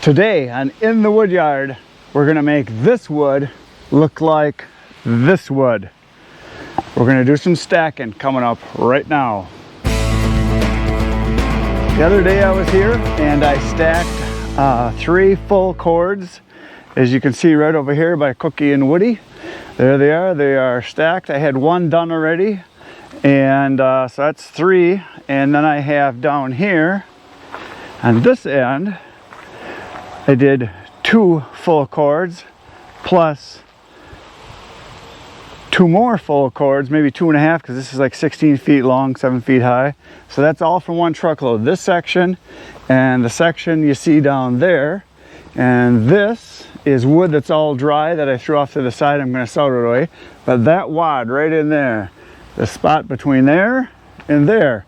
Today on In the Woodyard, we're gonna make this wood look like this wood. We're gonna do some stacking coming up right now. The other day I was here and I stacked 3 full cords. As you can see right over here by Cookie and Woody. There they are stacked. I had 1 done already. And so that's 3. And then I have down here on this end, I did 2 full cords plus 2 more full cords, maybe 2.5, because this is like 16 feet long, 7 feet high. So that's all from one truckload. This section and the section you see down there. And this is wood that's all dry that I threw off to the side. I'm going to sell it away. But that wad right in there, the spot between there and there,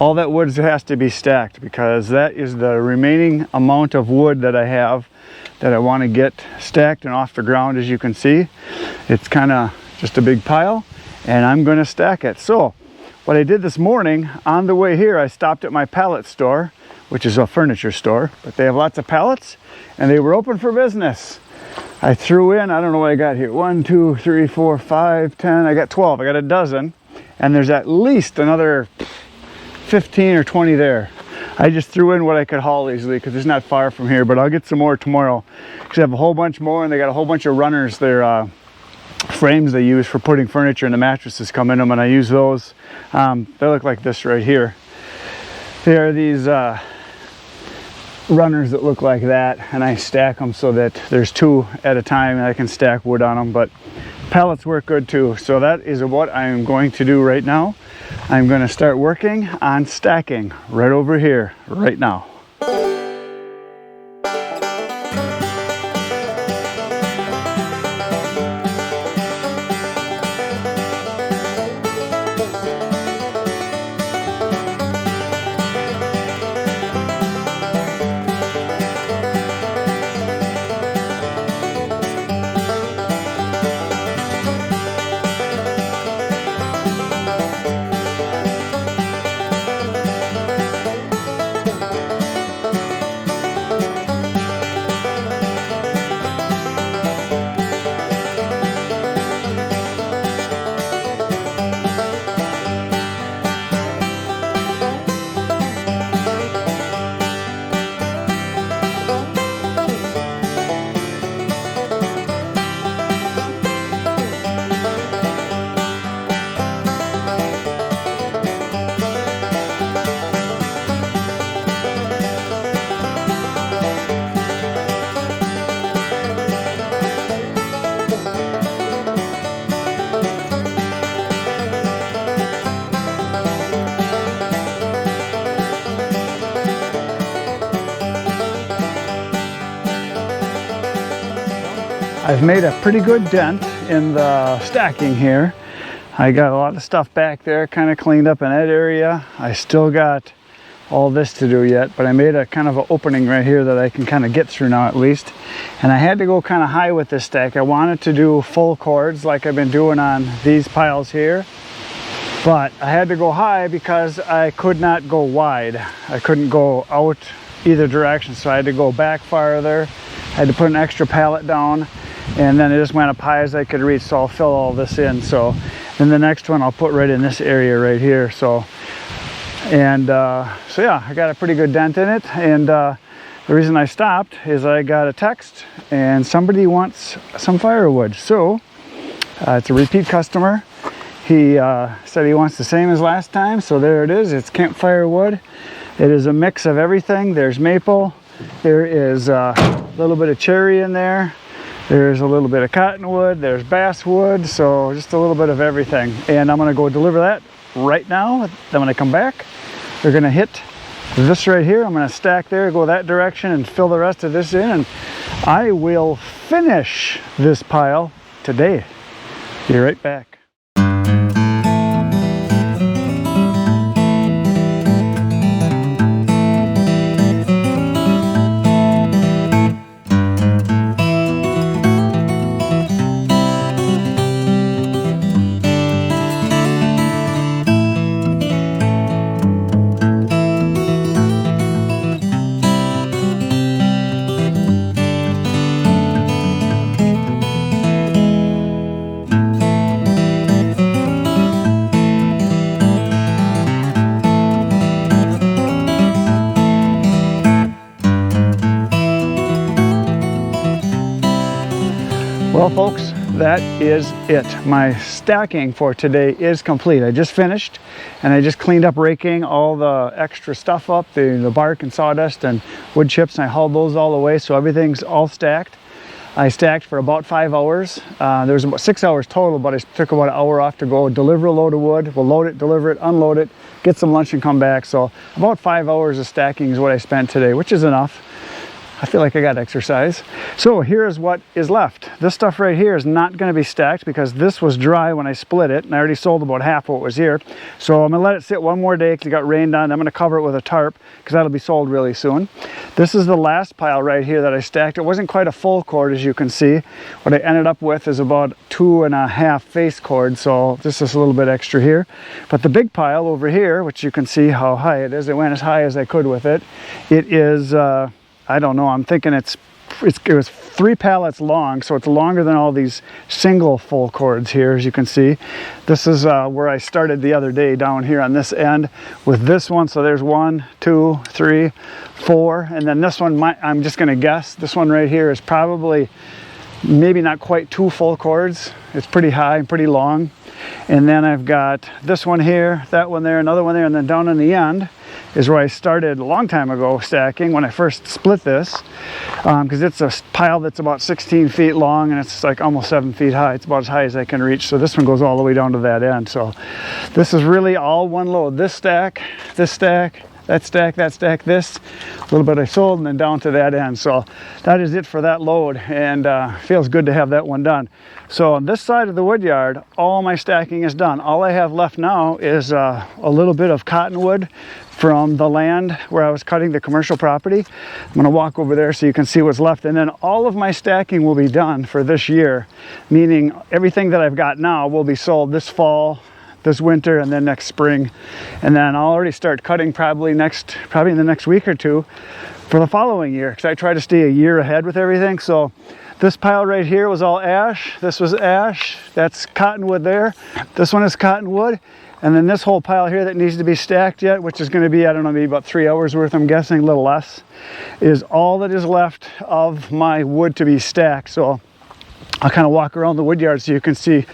all that wood has to be stacked because that is the remaining amount of wood that I have that I want to get stacked and off the ground. As you can see, it's kind of just a big pile and I'm going to stack it. So what I did this morning on the way here, I stopped at my pallet store, which is a furniture store, but they have lots of pallets and they were open for business. I threw in, I don't know what I got here, 1, 2, 3, 4, 5, 10, I got 12, I got a dozen, and there's at least another 15 or 20 there. I just threw in what I could haul easily because it's not far from here, but I'll get some more tomorrow because I have a whole bunch more and they got a whole bunch of runners. They're frames they use for putting furniture and the mattresses come in them, and I use those. They look like this right here. They are these runners that look like that, and I stack them so that there's 2 at a time and I can stack wood on them, but pallets work good too. So that is what I'm going to do right now. I'm going to start working on stacking right over here right now. I've made a pretty good dent in the stacking here. I got a lot of stuff back there, kind of cleaned up in that area. I still got all this to do yet, but I made a kind of an opening right here that I can kind of get through now at least. And I had to go kind of high with this stack. I wanted to do full cords like I've been doing on these piles here, but I had to go high because I could not go wide. I couldn't go out either direction, so I had to go back farther. I had to put an extra pallet down, and then it just went up high as I could reach, so I'll fill all this in. So then the next one I'll put right in this area right here. So yeah, I got a pretty good dent in it. And the reason I stopped is I got a text and somebody wants some firewood. So it's a repeat customer. He said he wants the same as last time, so there it is. It's campfire wood. It is a mix of everything. There's maple, there is a little bit of cherry in there, there's a little bit of cottonwood, there's basswood, so just a little bit of everything. And I'm gonna go deliver that right now. Then when I come back, they're gonna hit this right here. I'm gonna stack there, go that direction, and fill the rest of this in, and I will finish this pile today. Be right back. Well folks, that is it. My stacking for today is complete. I just finished and I just cleaned up raking all the extra stuff up, the bark and sawdust and wood chips, and I hauled those all away, so everything's all stacked. I stacked for about 5 hours. There was about 6 hours total, but I took about an hour off to go deliver a load of wood. We'll load it, deliver it, unload it, get some lunch and come back. So about 5 hours of stacking is what I spent today, which is enough. I feel like I got exercise. So here's what is left. This stuff right here is not going to be stacked because this was dry when I split it, and I already sold about half what was here. So I'm going to let it sit one more day because it got rained on. I'm going to cover it with a tarp because that'll be sold really soon. This is the last pile right here that I stacked. It wasn't quite a full cord, as you can see. What I ended up with is about 2.5 face cords, so this is a little bit extra here. But the big pile over here, which you can see how high it is, it went as high as I could with it. It is I don't know, I'm thinking it was 3 pallets long, so it's longer than all these single full cords here, as you can see. This is where I started the other day, down here on this end with this one. So there's 1, 2, 3, 4, and then this one, I'm just gonna guess, this one right here is probably maybe not quite 2 full cords. It's pretty high and pretty long. And then I've got this one here, that one there, another one there, and then down in the end is where I started a long time ago stacking when I first split this, because it's a pile that's about 16 feet long and it's like almost 7 feet high. It's about as high as I can reach. So this one goes all the way down to that end. So this is really all one load. This stack, that stack, this, a little bit I sold, and then down to that end. So that is it for that load, and feels good to have that one done. So on this side of the wood yard, all my stacking is done. All I have left now is a little bit of cottonwood from the land where I was cutting the commercial property. I'm gonna walk over there so you can see what's left, and then all of my stacking will be done for this year, meaning everything that I've got now will be sold this fall, this winter, and then next spring. And then I'll already start cutting probably in the next week or two for the following year, because I try to stay a year ahead with everything. So this pile right here was all ash. This was ash. That's cottonwood there. This one is cottonwood. And then this whole pile here that needs to be stacked yet, which is going to be, I don't know, maybe about 3 hours worth, I'm guessing, a little less, is all that is left of my wood to be stacked. So I'll kind of walk around the wood yard so you can see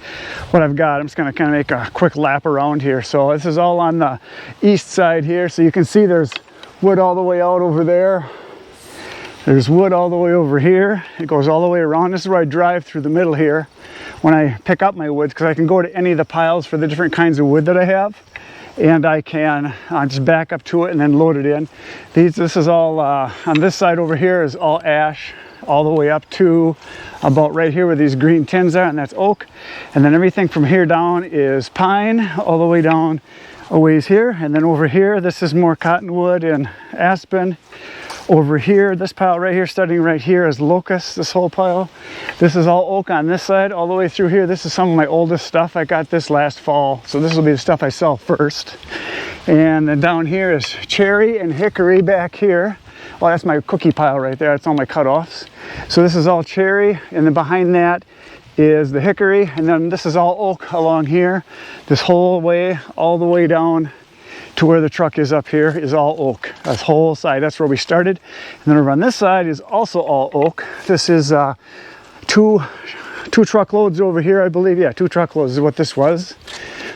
what I've got. I'm just going to kind of make a quick lap around here. So this is all on the east side here. So you can see there's wood all the way out over there. There's wood all the way over here. It goes all the way around. This is where I drive through the middle here when I pick up my woods, because I can go to any of the piles for the different kinds of wood that I have, and I can just back up to it and then load it in. This is all, on this side over here is all ash, all the way up to about right here where these green tins are, and that's oak. And then everything from here down is pine, all the way down a ways here. And then over here, this is more cottonwood and aspen. Over here, this pile right here, starting right here, is locust, this whole pile. This is all oak on this side, all the way through here. This is some of my oldest stuff. I got this last fall, so this will be the stuff I sell first. And then down here is cherry and hickory back here. Well, that's my cookie pile right there. That's all my cutoffs. So this is all cherry, and then behind that is the hickory, and then this is all oak along here. This whole way, all the way down to where the truck is up here, is all oak. This whole side, that's where we started. And then over on this side is also all oak. This is two truckloads over here, I believe. Yeah, 2 truckloads is what this was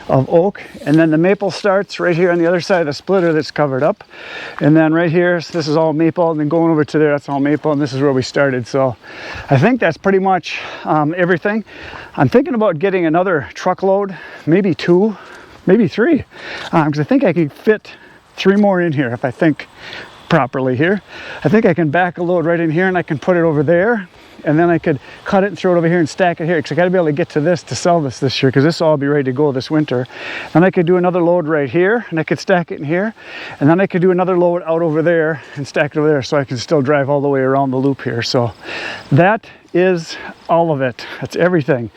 of oak. And then the maple starts right here on the other side of the splitter that's covered up. And then right here, so this is all maple, and then going over to there, that's all maple, and this is where we started. So I think that's pretty much everything. I'm thinking about getting another truckload, maybe 2, maybe 3, because I think I can fit 3 more in here if I think properly here. I think I can back a load right in here, and I can put it over there, and then I could cut it and throw it over here and stack it here, because I got to be able to get to this to sell this year, because this will all be ready to go this winter. And I could do another load right here, and I could stack it in here, and then I could do another load out over there and stack it over there, so I can still drive all the way around the loop here. So that is all of it. That's everything.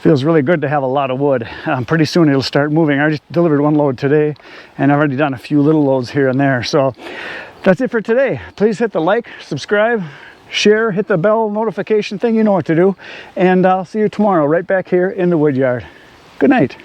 Feels really good to have a lot of wood. Pretty soon it'll start moving. I already delivered 1 load today, and I've already done a few little loads here and there. So that's it for today. Please hit the like, subscribe, share, hit the bell notification thing. You know what to do. And I'll see you tomorrow right back here in the wood yard. Good night.